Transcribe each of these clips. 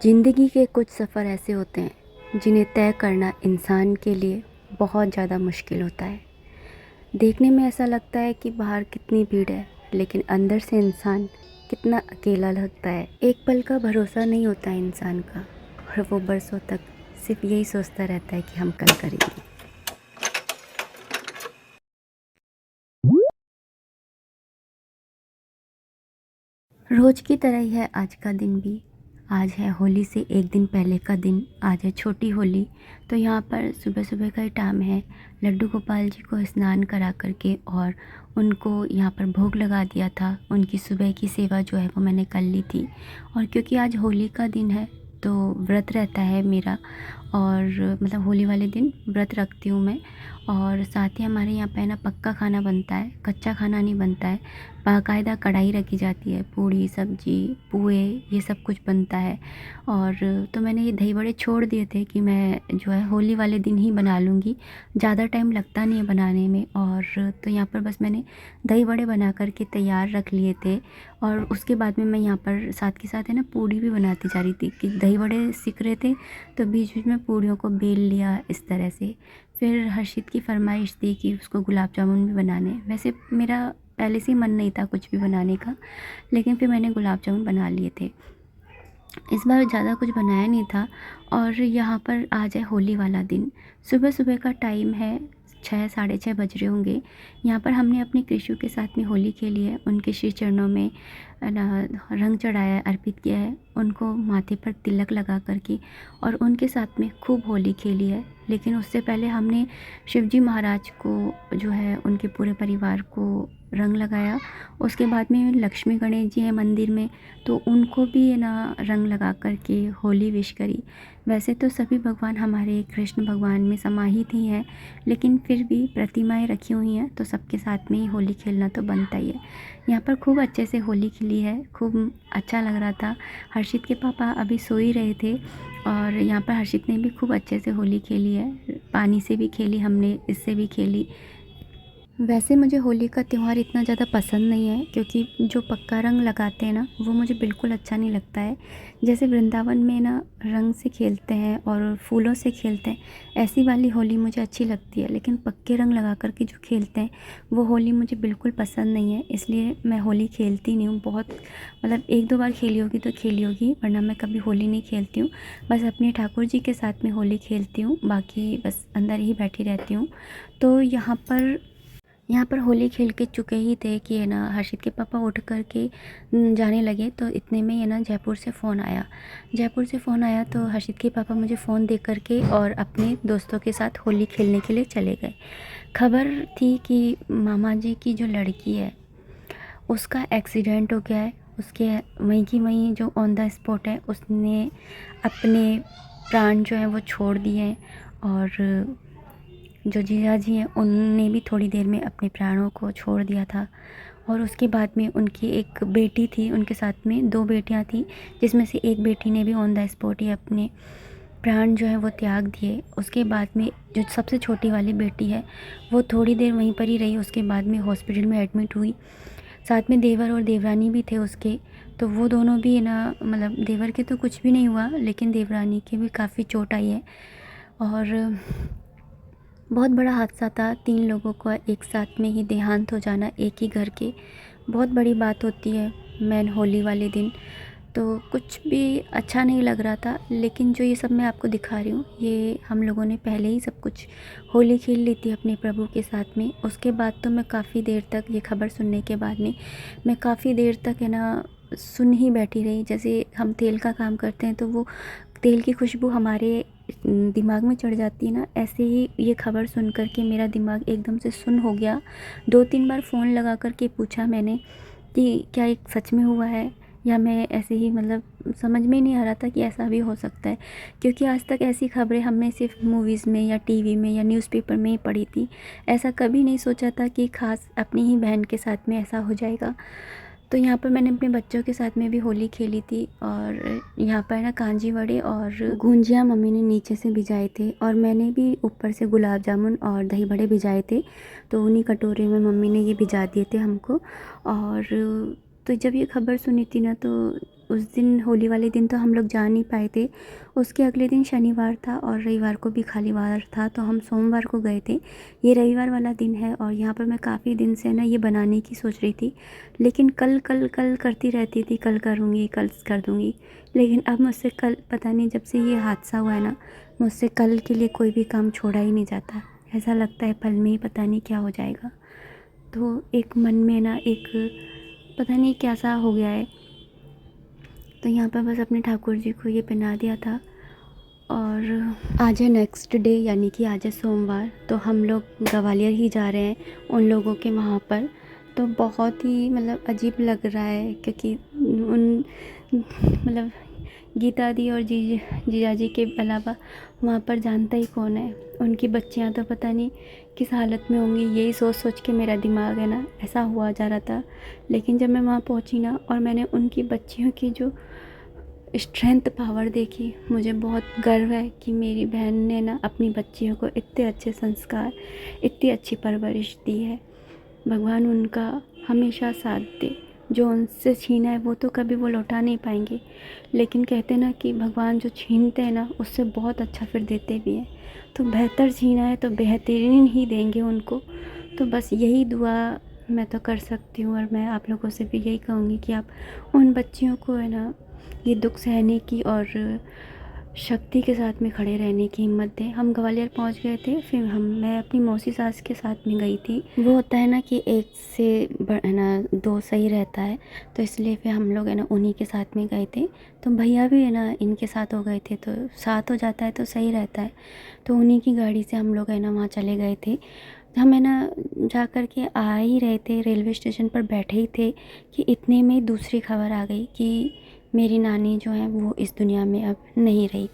ज़िंदगी के कुछ सफ़र ऐसे होते हैं जिन्हें तय करना इंसान के लिए बहुत ज़्यादा मुश्किल होता है। देखने में ऐसा लगता है कि बाहर कितनी भीड़ है, लेकिन अंदर से इंसान कितना अकेला लगता है। एक पल का भरोसा नहीं होता है इंसान का, और वो बरसों तक सिर्फ यही सोचता रहता है कि हम कल करेंगे। रोज़ की तरह ही है आज का दिन भी। आज है होली से एक दिन पहले का दिन। आज है छोटी होली। तो यहाँ पर सुबह सुबह का ही टाइम है। लड्डू गोपाल जी को स्नान करा करके और उनको यहाँ पर भोग लगा दिया था। उनकी सुबह की सेवा जो है वो मैंने कर ली थी। और क्योंकि आज होली का दिन है तो व्रत रहता है मेरा, और मतलब होली वाले दिन व्रत रखती हूँ मैं। और साथ ही हमारे यहाँ पे ना पक्का खाना बनता है, कच्चा खाना नहीं बनता है। बाकायदा कढ़ाई रखी जाती है, पूड़ी सब्जी पुए ये सब कुछ बनता है। और तो मैंने ये दही बड़े छोड़ दिए थे कि मैं जो है होली वाले दिन ही बना लूँगी, ज़्यादा टाइम लगता नहीं है बनाने में। और तो यहाँ पर बस मैंने दही बड़े बना कर के तैयार रख लिए थे। और उसके बाद में मैं यहाँ पर साथ के साथ है ना पूड़ी भी बनाती जा रही थी कि दही बड़े सिक रहे थे, तो बीच बीच में पूड़ियों को बेल लिया इस तरह से। फिर हर्षित की फरमाइश थी कि उसको गुलाब जामुन भी बनाने। वैसे मेरा पहले से ही मन नहीं था कुछ भी बनाने का, लेकिन फिर मैंने गुलाब जामुन बना लिए थे। इस बार ज़्यादा कुछ बनाया नहीं था। और यहाँ पर आज है होली वाला दिन। सुबह सुबह का टाइम है, 6 साढ़े 6 बज रहे होंगे। यहाँ पर हमने अपने कृष्ण के साथ में होली खेली है। उनके श्री चरणों में रंग चढ़ाया है, अर्पित किया है, उनको माथे पर तिलक लगा कर के, और उनके साथ में खूब होली खेली है। लेकिन उससे पहले हमने शिवजी महाराज को जो है उनके पूरे परिवार को रंग लगाया। उसके बाद में लक्ष्मी गणेश जी हैं मंदिर में, तो उनको भी है ना रंग लगा कर के होली विश करी। वैसे तो सभी भगवान हमारे कृष्ण भगवान में समाहित ही हैं, लेकिन फिर भी प्रतिमाएं रखी हुई हैं तो सबके साथ में ही होली खेलना तो बनता ही है। यहाँ पर खूब अच्छे से होली खेली है, खूब अच्छा लग रहा था। हर्षित के पापा अभी सो ही रहे थे, और यहाँ पर हर्षित ने भी खूब अच्छे से होली खेली है। पानी से भी खेली हमने, इससे भी खेली। वैसे मुझे होली का त्यौहार इतना ज़्यादा पसंद नहीं है, क्योंकि जो पक्का रंग लगाते हैं ना वो मुझे बिल्कुल अच्छा नहीं लगता है। जैसे वृंदावन में ना रंग से खेलते हैं और फूलों से खेलते हैं, ऐसी वाली होली मुझे अच्छी लगती है। लेकिन पक्के रंग लगा कर के जो खेलते हैं वो होली मुझे बिल्कुल पसंद नहीं है, इसलिए मैं होली खेलती नहीं हूँ। बहुत मतलब 1-2 बार खेली होगी तो खेली होगी, वरना मैं कभी होली नहीं खेलती हूँ। बस अपने ठाकुर जी के साथ में होली खेलती हूँ, बाकी बस अंदर ही बैठी रहती हूँ। तो यहाँ पर होली खेल के चुके ही थे कि है ना हर्षित के पापा उठ कर के जाने लगे, तो इतने में है ना जयपुर से फ़ोन आया। जयपुर से फ़ोन आया तो हर्षित के पापा मुझे फ़ोन दे कर के और अपने दोस्तों के साथ होली खेलने के लिए चले गए। खबर थी कि मामा जी की जो लड़की है उसका एक्सीडेंट हो गया है। उसके वहीं की वहीं जो ऑन द स्पॉट है उसने अपने प्राण जो हैं वो छोड़ दिए हैं। और जो जीजा जी हैं उनने भी थोड़ी देर में अपने प्राणों को छोड़ दिया था। और उसके बाद में उनकी एक बेटी थी, उनके साथ में 2 बेटियां थीं, जिसमें से एक बेटी ने भी ऑन द स्पॉट ही अपने प्राण जो है वो त्याग दिए। उसके बाद में जो सबसे छोटी वाली बेटी है वो थोड़ी देर वहीं पर ही रही, उसके बाद में हॉस्पिटल में एडमिट हुई। साथ में देवर और देवरानी भी थे उसके, तो वो दोनों भी है ना मतलब देवर के तो कुछ भी नहीं हुआ, लेकिन देवरानी के भी काफ़ी चोट आई है। और बहुत बड़ा हादसा था, 3 लोगों का एक साथ में ही देहांत हो जाना एक ही घर के, बहुत बड़ी बात होती है मैन होली वाले दिन। तो कुछ भी अच्छा नहीं लग रहा था। लेकिन जो ये सब मैं आपको दिखा रही हूँ ये हम लोगों ने पहले ही सब कुछ होली खेल ली थी अपने प्रभु के साथ में। उसके बाद तो मैं काफ़ी देर तक, ये खबर सुनने के बाद में मैं काफ़ी देर तक है ना सुन ही बैठी रही। जैसे हम तेल का काम करते हैं तो वो तेल की खुशबू हमारे दिमाग में चढ़ जाती है ना, ऐसे ही ये खबर सुन कर के मेरा दिमाग एकदम से सुन्न हो गया। 2-3 बार फ़ोन लगा कर के पूछा मैंने कि क्या ये सच में हुआ है, या मैं ऐसे ही मतलब समझ में ही नहीं आ रहा था कि ऐसा भी हो सकता है। क्योंकि आज तक ऐसी खबरें हमने सिर्फ मूवीज़ में या टीवी में या न्यूज़पेपर में ही पढ़ी थी। ऐसा कभी नहीं सोचा था कि ख़ास अपनी ही बहन के साथ में ऐसा हो जाएगा। तो यहाँ पर मैंने अपने बच्चों के साथ में भी होली खेली थी। और यहाँ पर ना कांजी वड़े और गुंजिया मम्मी ने नीचे से भिजाए थे, और मैंने भी ऊपर से गुलाब जामुन और दही बड़े भिजाए थे। तो उन्हीं कटोरे में मम्मी ने ये भिजा दिए थे हमको। और तो जब ये खबर सुनी थी ना तो उस दिन होली वाले दिन तो हम लोग जा नहीं पाए थे। उसके अगले दिन शनिवार था और रविवार को भी खाली वार था, तो हम सोमवार को गए थे। ये रविवार वाला दिन है और यहाँ पर मैं काफ़ी दिन से ना ये बनाने की सोच रही थी, लेकिन कल कल कल करती रहती थी, कल करूँगी, कल कर दूँगी। लेकिन अब मुझसे कल, पता नहीं जब से ये हादसा हुआ है ना, मुझसे कल के लिए कोई भी काम छोड़ा ही नहीं जाता। ऐसा लगता है पल में ही पता नहीं क्या हो जाएगा। तो एक मन में ना एक पता नहीं कैसा हो गया है। तो यहाँ पर बस अपने ठाकुर जी को ये पहना दिया था। और आज है नेक्स्ट डे, यानी कि आज है सोमवार, तो हम लोग ग्वालियर ही जा रहे हैं उन लोगों के वहाँ पर। तो बहुत ही मतलब अजीब लग रहा है, क्योंकि उन मतलब गीता दी और जीजा जी के अलावा वहाँ पर जानता ही कौन है। उनकी बच्चियाँ तो पता नहीं किस हालत में होंगी, यही सोच सोच के मेरा दिमाग है ना ऐसा हुआ जा रहा था। लेकिन जब मैं वहाँ पहुँची ना और मैंने उनकी बच्चियों की जो स्ट्रेंथ पावर देखी, मुझे बहुत गर्व है कि मेरी बहन ने ना अपनी बच्चियों को इतने अच्छे संस्कार, इतनी अच्छी परवरिश दी है। भगवान उनका हमेशा साथ दे। जो उनसे छीना है वो तो कभी वो लौटा नहीं पाएंगे, लेकिन कहते ना कि भगवान जो छीनते हैं ना उससे बहुत अच्छा फिर देते भी हैं। तो बेहतर छीना है तो बेहतरीन ही देंगे उनको। तो बस यही दुआ मैं तो कर सकती हूँ, और मैं आप लोगों से भी यही कहूँगी कि आप उन बच्चियों को है ना ये दुख सहने की और शक्ति के साथ में खड़े रहने की हिम्मत दें। हम ग्वालियर पहुंच गए थे, फिर मैं अपनी मौसी सास के साथ में गई थी। वो होता है ना कि एक से है ना दो सही रहता है, तो इसलिए फिर हम लोग है ना उन्हीं के साथ में गए थे। तो भैया भी है ना इनके साथ हो गए थे, तो साथ हो जाता है तो सही रहता है। तो उन्हीं की गाड़ी से हम लोग है ना वहाँ चले गए थे। हम है ना जा कर के आ ही रहे थे, रेलवे स्टेशन पर बैठे ही थे कि इतने में दूसरी खबर आ गई कि मेरी नानी जो है वो इस दुनिया में अब नहीं रही।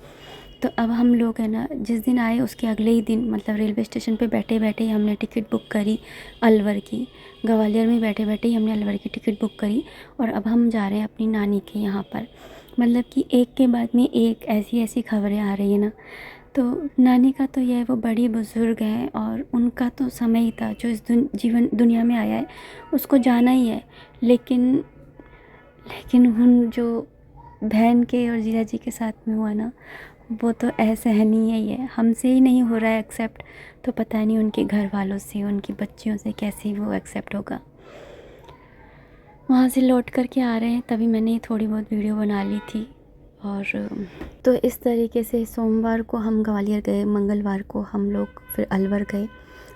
तो अब हम लोग है ना जिस दिन आए उसके अगले ही दिन, मतलब रेलवे स्टेशन पे बैठे बैठे ही हमने टिकट बुक करी अलवर की। ग्वालियर में बैठे बैठे ही हमने अलवर की टिकट बुक करी और अब हम जा रहे हैं अपनी नानी के यहाँ पर। मतलब कि एक के बाद में एक ऐसी ऐसी खबरें आ रही है ना। तो नानी का तो यह वो बड़ी बुज़ुर्ग हैं और उनका तो समय ही था, जो इस दुनिया में आया है उसको जाना ही है। लेकिन उन जो बहन के और जीजा जी के साथ में हुआ ना, वो तो असहनीय ही है। हमसे ही नहीं हो रहा है एक्सेप्ट, तो पता नहीं उनके घर वालों से, उनकी बच्चियों से कैसे वो एक्सेप्ट होगा। वहाँ से लौट कर के आ रहे हैं, तभी मैंने थोड़ी बहुत वीडियो बना ली थी। और तो इस तरीके से सोमवार को हम ग्वालियर गए, मंगलवार को हम लोग फिर अलवर गए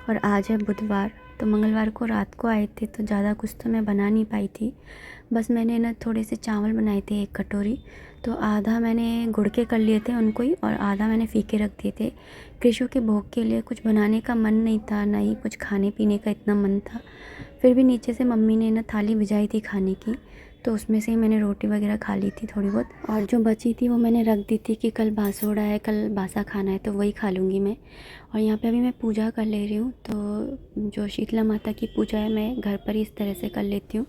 और आज है बुधवार। तो मंगलवार को रात को आए थे, तो ज़्यादा कुछ तो मैं बना नहीं पाई थी। बस मैंने ना थोड़े से चावल बनाए थे 1 कटोरी, तो आधा मैंने गुड़ के कर लिए थे उनको ही और आधा मैंने फीके रख दिए थे। कृषु के भोग के लिए कुछ बनाने का मन नहीं था, ना ही कुछ खाने पीने का इतना मन था। फिर भी नीचे से मम्मी ने ना थाली भिजाई थी खाने की, तो उसमें से ही मैंने रोटी वगैरह खा ली थी थोड़ी बहुत, और जो बची थी वो मैंने रख दी थी कि कल बासोड़ा है, कल बासा खाना है तो वही खा लूँगी मैं। और यहाँ पे अभी मैं पूजा कर ले रही हूँ, तो जो शीतला माता की पूजा है मैं घर पर ही इस तरह से कर लेती हूँ।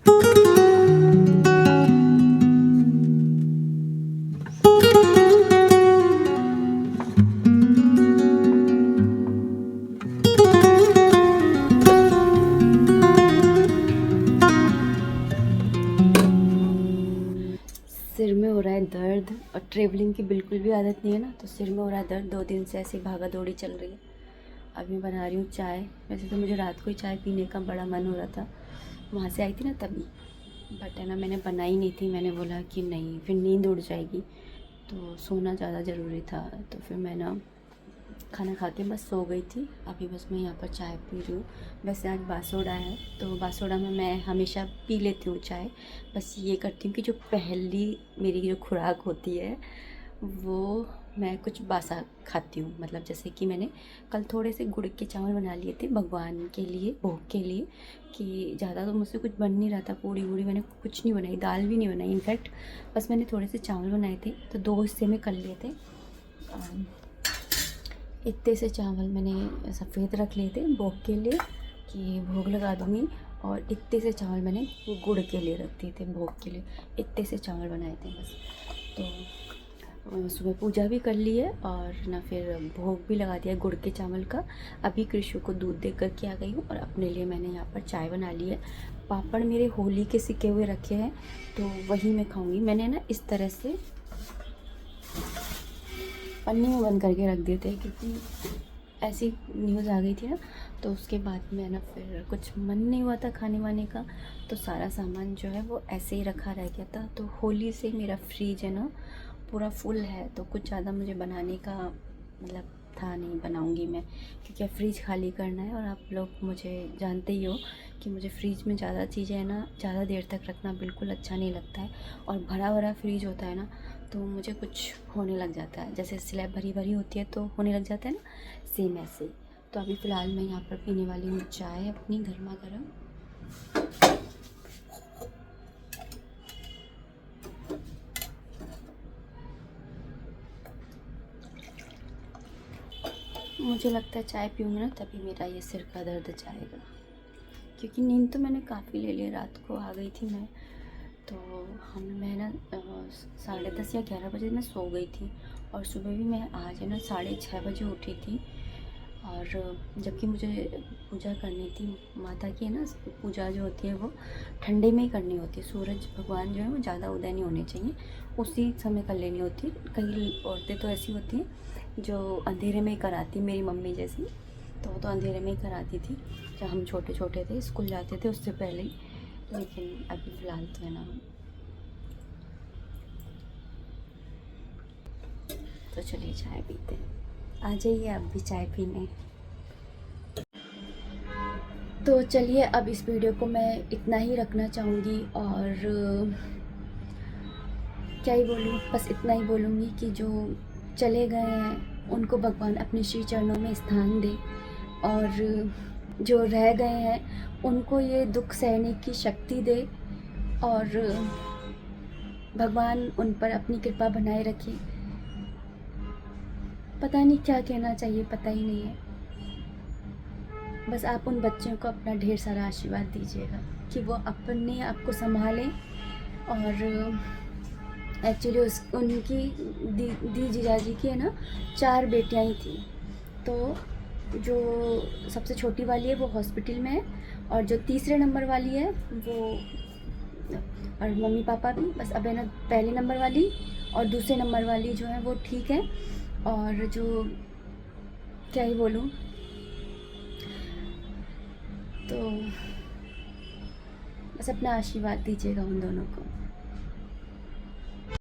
सिर में हो रहा है दर्द और ट्रैवलिंग की बिल्कुल भी आदत नहीं है ना, तो सिर में हो रहा है दर्द। 2 दिन से ऐसी भागा दौड़ी चल रही है। अभी मैं बना रही हूँ चाय। वैसे तो मुझे रात को ही चाय पीने का बड़ा मन हो रहा था, वहाँ से आई थी ना तभी, बट है ना मैंने बनाई नहीं थी। मैंने बोला कि नहीं, फिर नींद उड़ जाएगी, तो सोना ज़्यादा ज़रूरी था। तो फिर मैं ना खाना खा के बस सो गई थी। अभी बस मैं यहाँ पर चाय पी रही हूँ। वैसे आज बासोड़ा है, तो बासोड़ा में मैं हमेशा पी लेती हूँ चाय। बस ये करती हूँ कि जो पहली मेरी जो खुराक होती है वो मैं कुछ बासा खाती हूँ। मतलब जैसे कि मैंने कल थोड़े से गुड़ के चावल बना लिए थे भगवान के लिए, भोग के लिए, कि ज़्यादा तो मुझसे कुछ बन नहीं रहा था। पूड़ी वूड़ी मैंने कुछ नहीं बनाई, दाल भी नहीं बनाई इनफैक्ट, बस मैंने थोड़े से चावल बनाए थे, तो 2 हिस्से में कर लिए थे। इतने से चावल मैंने सफ़ेद रख लिए थे भोग के लिए कि भोग लगा दूँगी, और इतने से चावल मैंने गुड़ के लिए रख दिए थे भोग के लिए। इतने से चावल बनाए थे बस। तो सुबह पूजा भी कर ली है और ना फिर भोग भी लगा दिया गुड़ के चावल का। अभी कृषु को दूध दे कर के आ गई हूँ और अपने लिए मैंने यहाँ पर चाय बना ली है। पापड़ मेरे होली के सिके हुए रखे हैं तो वही मैं खाऊंगी। मैंने ना इस तरह से पन्नी में बंद करके रख दिए थे क्योंकि ऐसी न्यूज़ आ गई थी ना, तो उसके बाद में ना फिर कुछ मन नहीं हुआ था खाने वाने का, तो सारा सामान जो है वो ऐसे ही रखा रह गया था। तो होली से मेरा फ्रीज है ना पूरा फुल है, तो कुछ ज़्यादा मुझे बनाने का मतलब था नहीं, बनाऊंगी मैं क्योंकि अब फ्रिज खाली करना है। और आप लोग मुझे जानते ही हो कि मुझे फ्रिज में ज़्यादा चीज़ें है ना ज़्यादा देर तक रखना बिल्कुल अच्छा नहीं लगता है। और भरा भरा फ्रिज होता है ना तो मुझे कुछ होने लग जाता है, जैसे स्लैब भरी भरी होती है तो होने लग जाता है ना, सेम ऐसे ही। तो अभी फ़िलहाल मैं यहाँ पर पीने वाली हूँ चाय अपनी गर्मा गर्म। मुझे लगता है चाय पीऊँगी ना तभी मेरा ये सिर का दर्द जाएगा, क्योंकि नींद तो मैंने काफ़ी ले ली, रात को आ गई थी मैं। तो मैं ना 10:30 या 11 बजे मैं सो गई थी और सुबह भी मैं आज है ना 6:30 बजे उठी थी। और जबकि मुझे पूजा करनी थी माता की, है ना पूजा जो होती है वो ठंडे में ही करनी होती है। सूरज भगवान जो है वो ज़्यादा उदय नहीं होने चाहिए, उसी समय कर लेनी होती है। कई औरतें तो ऐसी होती हैं जो अंधेरे में ही कराती, मेरी मम्मी जैसी, तो वो तो अंधेरे में ही कराती थी जब हम छोटे छोटे थे, स्कूल जाते थे उससे पहले ही। लेकिन अभी फ़िलहाल तो है ना, तो चलिए चाय पीते हैं। आ जाइए आप भी चाय पीने। तो चलिए अब इस वीडियो को मैं इतना ही रखना चाहूँगी और क्या ही बोलूँ, बस इतना ही बोलूँगी कि जो चले गए हैं उनको भगवान अपने श्री चरणों में स्थान दे, और जो रह गए हैं उनको ये दुख सहने की शक्ति दे, और भगवान उन पर अपनी कृपा बनाए रखे। पता नहीं क्या कहना चाहिए, पता ही नहीं है। बस आप उन बच्चों को अपना ढेर सारा आशीर्वाद दीजिएगा कि वो अपने आप को संभालें। और एक्चुअली उनकी दी जीजाजी की है ना 4 बेटियां ही थी, तो जो सबसे छोटी वाली है वो हॉस्पिटल में है, और जो तीसरे नंबर वाली है वो, और मम्मी पापा भी, बस अब है ना पहले नंबर वाली और दूसरे नंबर वाली जो है वो ठीक है। और जो क्या ही बोलूँ, तो बस अपना आशीर्वाद दीजिएगा उन दोनों को।